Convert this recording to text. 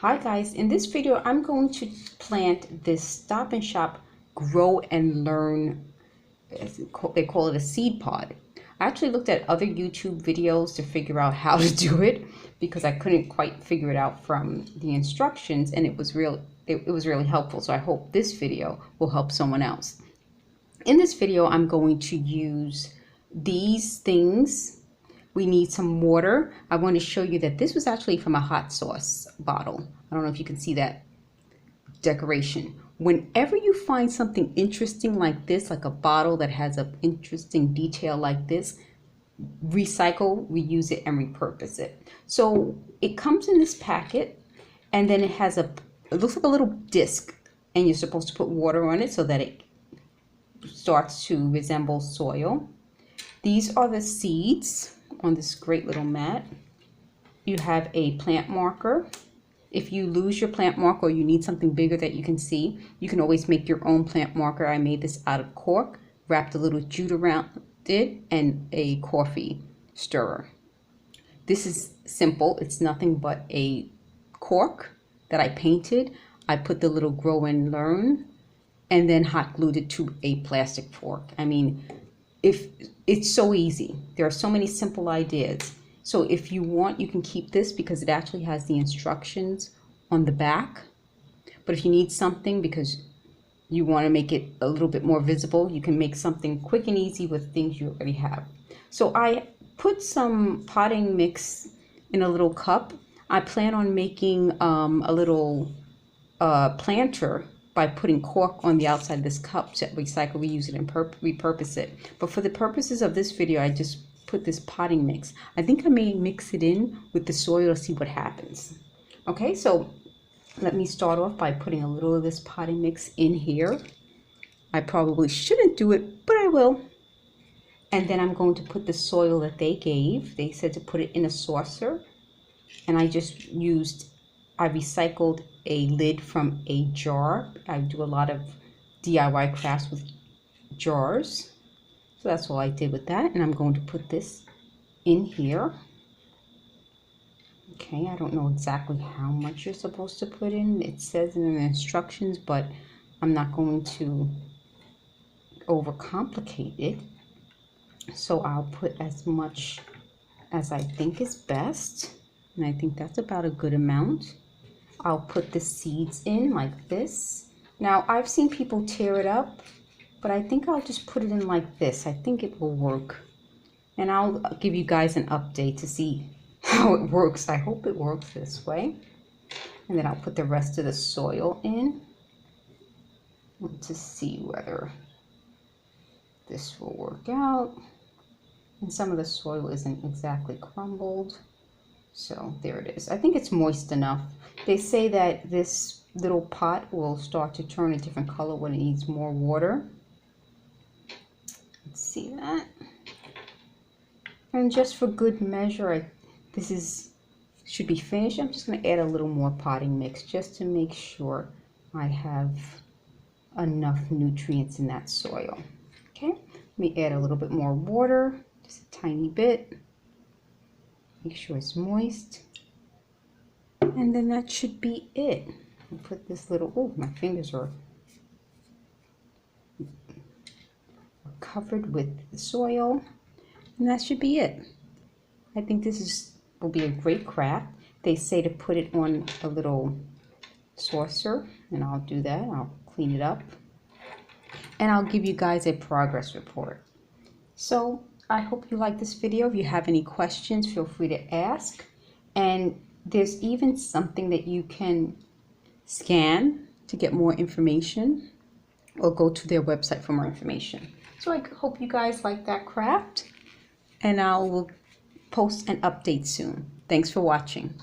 Hi guys, in this video I'm going to plant this Stop and Shop Grow and Learn, they call it a seed pod. I actually looked at other YouTube videos to figure out how to do it because I couldn't quite figure it out from the instructions, and it was really helpful. So I hope this video will help someone else. In this video I'm going to use these things. We need some water. I want to show you that this was actually from a hot sauce bottle. I don't know if you can see that decoration. Whenever you find something interesting like this, like a bottle that has an interesting detail like this, recycle, reuse it, and repurpose it. So it comes in this packet, and then it looks like a little disc, and you're supposed to put water on it so that it starts to resemble soil. These are the seeds on this great little mat. You have a plant marker. If you lose your plant marker or you need something bigger that you can see, you can always make your own plant marker. I made this out of cork, wrapped a little jute around it, and a coffee stirrer. This is simple. It's nothing but a cork that I painted. I put the little Grow and Learn and then hot glued it to a plastic fork. I mean, it's so easy. There are so many simple ideas. So if you want, you can keep this because it actually has the instructions on the back. But if you need something because you want to make it a little bit more visible, you can make something quick and easy with things you already have. So I put some potting mix in a little cup. I plan on making a little planter by putting cork on the outside of this cup to recycle, reuse it, and repurpose it. But for the purposes of this video, I just put this potting mix. I think I may mix it in with the soil to see what happens. Okay, so let me start off by putting a little of this potting mix in here. I probably shouldn't do it, but I will. And then I'm going to put the soil that they gave. They said to put it in a saucer, and I recycled a lid from a jar. I do a lot of DIY crafts with jars. So that's all I did with that. And I'm going to put this in here. Okay, I don't know exactly how much you're supposed to put in. It says in the instructions, but I'm not going to overcomplicate it. So I'll put as much as I think is best. And I think that's about a good amount. I'll put the seeds in like this. Now, I've seen people tear it up, but I think I'll just put it in like this. I think it will work. And I'll give you guys an update to see how it works. I hope it works this way. And then I'll put the rest of the soil in to see whether this will work out. And some of the soil isn't exactly crumbled. So there it is. I think it's moist enough. They say that this little pot will start to turn a different color when it needs more water. Let's see that. And just for good measure, this should be finished. I'm just going to add a little more potting mix just to make sure I have enough nutrients in that soil. Okay, let me add a little bit more water, just a tiny bit. Make sure it's moist. And then that should be it. I'll put this little, oh, my fingers are covered with the soil. And that should be it. I think this will be a great craft. They say to put it on a little saucer, and I'll do that. I'll clean it up. And I'll give you guys a progress report. So I hope you like this video. If you have any questions, feel free to ask. And there's even something that you can scan to get more information, or go to their website for more information. So I hope you guys like that craft, and I will post an update soon. Thanks for watching.